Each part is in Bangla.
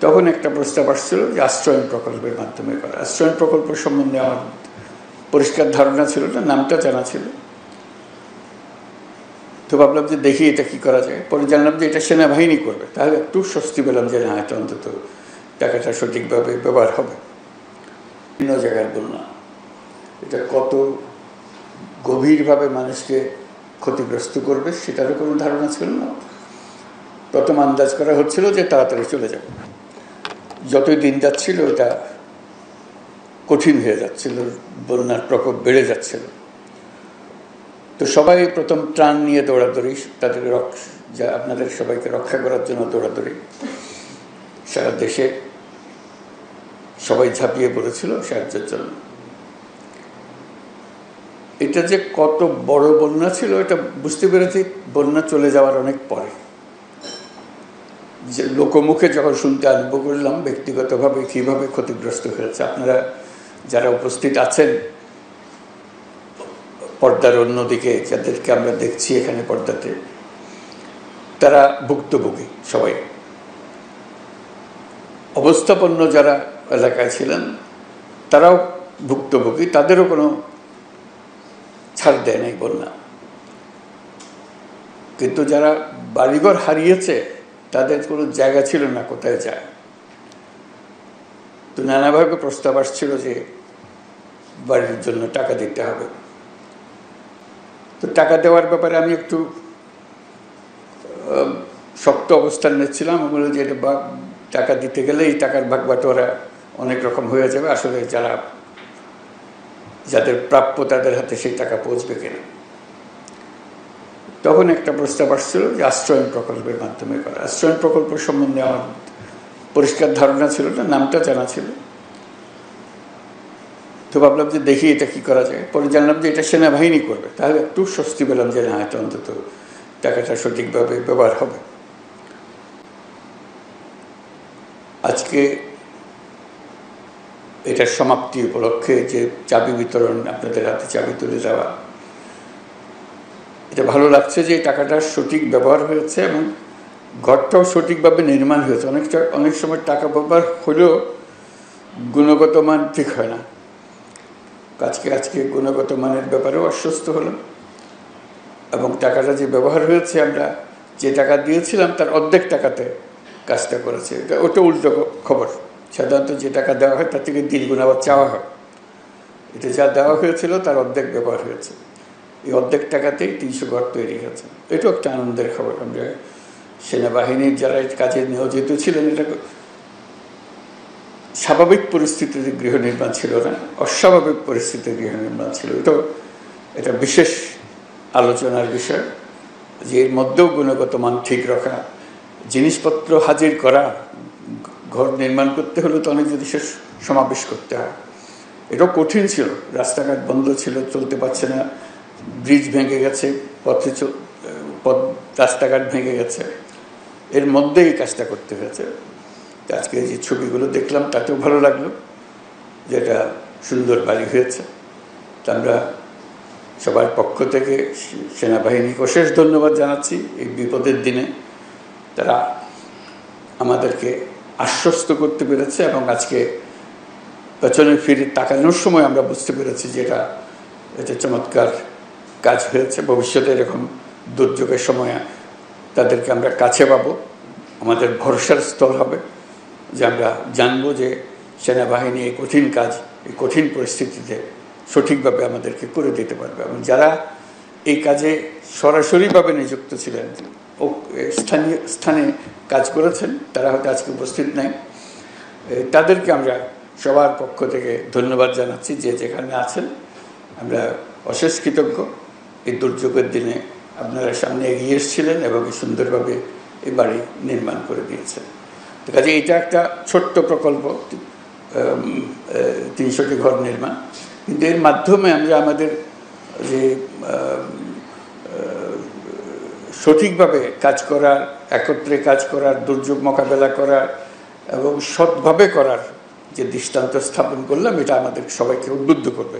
তখন একটা প্রস্তাব আসছিল যে আশ্রয়ণ প্রকল্পের মাধ্যমে করা। আশ্রয়ণ প্রকল্প সম্বন্ধে আমার পরিষ্কার ধারণা ছিল না, নামটা জানা ছিল। তো ভাবলাম যে দেখি এটা কি করা যায়। পরে জানলাম যে এটা সেনাবাহিনী করবে, তাহলে একটু স্বস্তি পেলাম যে না, এটা অন্তত টাকাটা সঠিকভাবে ব্যবহার হবে। বিভিন্ন জায়গার বন্যা, এটা কত গভীরভাবে মানুষকে ক্ষতিগ্রস্ত করবে সেটারও কোনো ধারণা ছিল না। প্রথম আন্দাজ করা হচ্ছিল যে তাড়াতাড়ি চলে যাবে। যতই দিন যাচ্ছিল এটা কঠিন হয়ে যাচ্ছিল, বন্যার প্রকোপ বেড়ে যাচ্ছিল। তো সবাই প্রথম ত্রাণ নিয়ে দৌড়াদৌড়ি, তাদের আপনাদের সবাইকে রক্ষা করার জন্য দৌড়াদৌড়ি। সারা দেশে সবাই ঝাঁপিয়ে পড়েছিল সাহায্যের জন্য। এটা যে কত বড় বন্যা ছিল এটা বুঝতে পেরেছি বন্যা চলে যাওয়ার অনেক পরে। যে লোকমুখে যখন শুনতে আরম্ভ করলাম ব্যক্তিগতভাবে কীভাবে ক্ষতিগ্রস্ত হয়েছে। আপনারা যারা উপস্থিত আছেন পর্দার অন্যদিকে, যাদেরকে আমরা দেখছি এখানে পর্দাতে, তারা ভুক্তভোগী সবাই। অবস্থাপন্ন যারা এলাকায় ছিলেন তারাও ভুক্তভোগী, তাদেরও কোনো ছাড় দেয় নাই বন্যা। কিন্তু যারা বাড়িঘর হারিয়েছে তাদের কোনো জায়গা ছিল না কোথায় যায়। তো নানাভাবে প্রস্তাব আসছিল যে বাড়ির জন্য টাকা দিতে হবে। তো টাকা দেওয়ার ব্যাপারে আমি একটু শক্ত অবস্থান নিচ্ছিলাম। আমি বললাম যে এটা টাকা দিতে গেলে এই টাকার ভাগ বাটোয়ারা অনেক রকম হয়ে যাবে, আসলে যাদের প্রাপ্য তাদের হাতে সেই টাকা পৌঁছবে কিনা। তখন একটা প্রস্তাব আসছিল যে আশ্রয়ণ প্রকল্পের মাধ্যমে করা। আশ্রয়ণ প্রকল্প সম্বন্ধে আমার পরিষ্কার ধারণা ছিল না, নামটা জানা ছিল। তো ভাবলাম যে দেখি এটা কি করা যায়। পরে জানলাম যে এটা সেনাবাহিনী করবে, তাহলে একটু স্বস্তি পেলাম যে না, এটা অন্তত টাকাটা সঠিকভাবে ব্যবহার হবে। আজকে এটার সমাপ্তি উপলক্ষে যে চাবি বিতরণ, আপনাদের হাতে চাবি তুলে দেওয়া, এটা ভালো লাগছে যে টাকাটার সঠিক ব্যবহার হয়েছে এবং ঘরটাও সঠিকভাবে নির্মাণ হয়েছে। অনেক সময় টাকা ব্যবহার হলেও গুণগত মান ঠিক হয় না। আজকে গুণগত মানের ব্যাপারেও আশ্বস্ত হলাম এবং টাকাটা যে ব্যবহার হয়েছে, আমরা যে টাকা দিয়েছিলাম তার অর্ধেক টাকাতে কাজটা করেছে। ওটা উল্টো খবর। সাধারণত যে টাকা দেওয়া হয় তার থেকে দ্বিগুণ আবার চাওয়া হয়। এটা যা দেওয়া হয়েছিল তার অর্ধেক ব্যবহার হয়েছে। এই অর্ধেক টাকাতেই 300 ঘর তৈরি হয়েছে। এটাও একটা আনন্দের খবর। আমরা সেনাবাহিনীর যারা কাজে নিয়োজিত ছিলেন, এটা স্বাভাবিক পরিস্থিতিতে গৃহ নির্মাণ ছিল না, অস্বাভাবিক পরিস্থিতিতে গৃহ নির্মাণ ছিল। এটা বিশেষ আলোচনার বিষয় যে এর মধ্যেও গুণগত মান ঠিক রাখা, জিনিসপত্র হাজির করা। ঘর নির্মাণ করতে হলে তো অনেক জিনিসের সমাবেশ করতে হয়। এটাও কঠিন ছিল। রাস্তাঘাট বন্ধ ছিল, চলতে পারছে না, ব্রিজ ভেঙে গেছে, রাস্তাঘাট ভেঙে গেছে, এর মধ্যেই কাজটা করতে হয়েছে। আজকে যে ছবিগুলো দেখলাম তাতেও ভালো লাগলো যে এটা সুন্দর বাড়ি হয়েছে। তা আমরা সবার পক্ষ থেকে সেনাবাহিনীকে অশেষ ধন্যবাদ জানাচ্ছি। এই বিপদের দিনে তারা আমাদেরকে আশ্বস্ত করতে পেরেছে এবং আজকে পেছনে ফিরে তাকানোর সময় আমরা বুঝতে পেরেছি যে এটা চমৎকার কাজ হয়েছে। ভবিষ্যতে এরকম দুর্যোগের সময় তাদেরকে আমরা কাছে পাবো, আমাদের ভরসার স্থল হবে, যে আমরা জানবো যে সেনাবাহিনী এই কঠিন কাজ, এই কঠিন পরিস্থিতিতে সঠিকভাবে আমাদেরকে করে দিতে পারবে। এবং যারা এই কাজে সরাসরিভাবে নিযুক্ত ছিলেন, স্থানে কাজ করেছেন, তারা হয়তো আজকে উপস্থিত নাই। তাদেরকে আমরা সবার পক্ষ থেকে ধন্যবাদ জানাচ্ছি, যে যেখানে আছেন। আমরা অশেষ কৃতজ্ঞ। এই দুর্যোগের দিনে আপনারা সামনে এগিয়ে এসেছিলেন এবং সুন্দরভাবে এই বাড়ি নির্মাণ করে দিয়েছেন। তো কাজে এটা একটা ছোট্ট প্রকল্প, 300টি ঘর নির্মাণ, কিন্তু এর মাধ্যমে আমরা আমাদের যে সঠিকভাবে কাজ করার, একত্রে কাজ করার, দুর্যোগ মোকাবেলা করার এবং সৎভাবে করার যে দৃষ্টান্ত স্থাপন করলাম, এটা আমাদের সবাইকে উদ্বুদ্ধ করবে।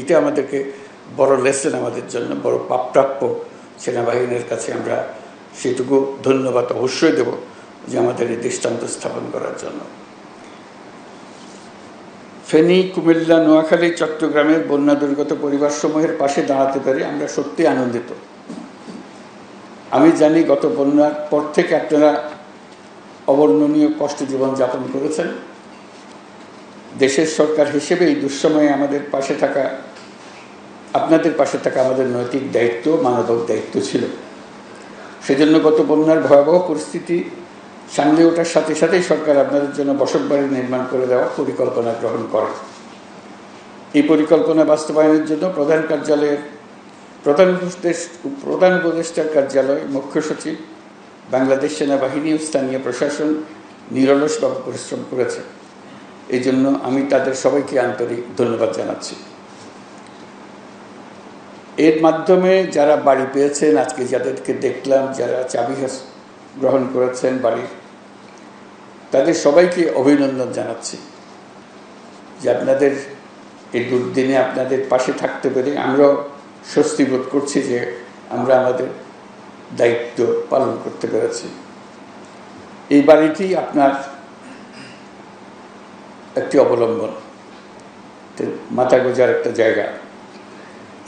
এটা আমাদেরকে বড় লেসন, আমাদের জন্য বড় প্রাপ্য। সেনাবাহিনীর কাছে আমরা সেটুকু ধন্যবাদ অবশ্যই দেব। যে আমাদের এই দৃষ্টান্ত স্থাপন করার জন্য। ফেনী, কুমিল্লা, নোয়াখালী, চট্টগ্রামের বন্যা দুর্গত পরিবারসমূহের পাশে দাঁড়াতে পেরে আমরা সত্যি আনন্দিত। আমি জানি গত বন্যার পর থেকে আপনারা অবর্ণনীয় কষ্টে জীবনযাপন করেছেন। দেশের সরকার হিসেবে এই দুঃসময়ে আমাদের পাশে থাকা, আপনাদের পাশে থাকা আমাদের নৈতিক দায়িত্ব, মানবিক দায়িত্ব ছিল। সেজন্য গত বন্যার ভয়াবহ পরিস্থিতি সামলে ওঠার সাথে সাথেই সরকার আপনাদের জন্য বসতবাড়ি নির্মাণ করে দেওয়ার পরিকল্পনা গ্রহণ করে। এই পরিকল্পনা বাস্তবায়নের জন্য প্রধান উপদেষ্টার কার্যালয়, মুখ্য সচিব, বাংলাদেশ সেনাবাহিনী ও স্থানীয় প্রশাসন নিরলসভাবে পরিশ্রম করেছে। এই জন্য আমি তাদের সবাইকে আন্তরিক ধন্যবাদ জানাচ্ছি। এর মাধ্যমে যারা বাড়ি পেয়েছেন, আজকে যাদেরকে দেখলাম, যারা চাবি গ্রহণ করেছেন বাড়ির, তাদের সবাইকে অভিনন্দন জানাচ্ছি যে আপনাদের এই দুর্দিনে আপনাদের পাশে থাকতে পেরে আমরাও স্বস্তি বোধ করছি যে আমরা আমাদের দায়িত্ব পালন করতে পেরেছি। এই বাড়িটি আপনার একটি অবলম্বন, মাথা গোঁজার একটা জায়গা।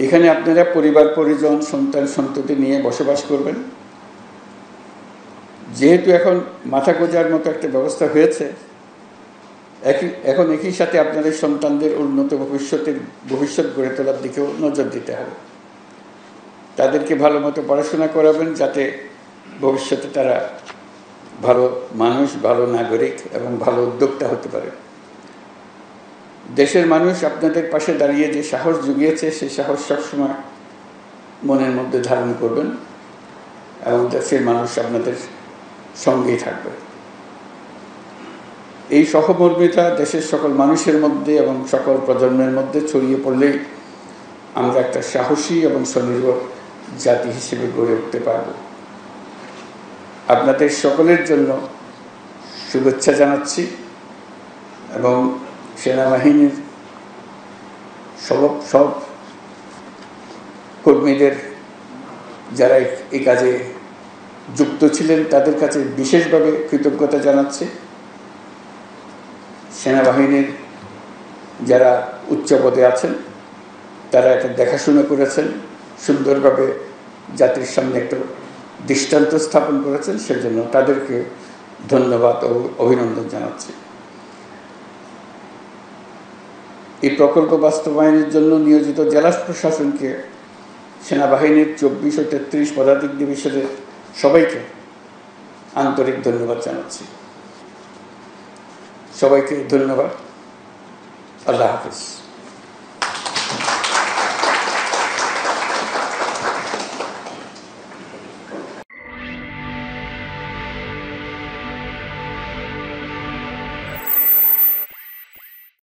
এখানে আপনারা পরিবার পরিজন, সন্তান সন্ততি নিয়ে বসবাস করবেন। যেহেতু এখন মাথা গোঁজার মতো একটা ব্যবস্থা হয়েছে, এখন একই সাথে আপনাদের সন্তানদের উন্নত ভবিষ্যৎ গড়ে তোলার দিকেও নজর দিতে হবে। তাদেরকে ভালো মতো পড়াশোনা করাবেন, যাতে ভবিষ্যতে তারা ভালো মানুষ, ভালো নাগরিক এবং ভালো উদ্যোক্তা হতে পারে। দেশের মানুষ আপনাদের পাশে দাঁড়িয়ে যে সাহস জুগিয়েছে, সেই সাহস সবসময় মনের মধ্যে ধারণ করবেন এবং দেশের মানুষ আপনাদের সঙ্গেই থাকবে। এই সহমর্মিতা দেশের সকল মানুষের মধ্যে এবং সকল প্রজন্মের মধ্যে ছড়িয়ে পড়লেই আমরা একটা সাহসী এবং স্বনির্ভর জাতি হিসেবে গড়ে উঠতে পারব। আপনাদের সকলের জন্য শুভেচ্ছা জানাচ্ছি এবং সেনাবাহিনীর সব কর্মীদের যারা এই কাজে যুক্ত ছিলেন তাদের কাছে বিশেষভাবে কৃতজ্ঞতা জানাচ্ছি। সেনাবাহিনীর যারা উচ্চ পদে আছেন তারা এটা দেখাশোনা করেছেন, সুন্দরভাবে জাতির সামনে একটা দৃষ্টান্ত স্থাপন করেছেন, সেজন্য তাদেরকে ধন্যবাদ ও অভিনন্দন জানাচ্ছি। এই প্রকল্প বাস্তবায়নের জন্য নিয়োজিত জেলা প্রশাসনকে, সেনাবাহিনীর 24 ও 33 পদাতিক ডিভিশনের সবাইকে আন্তরিক ধন্যবাদ জানাচ্ছি। সবাইকে ধন্যবাদ। আল্লাহ হাফিজ।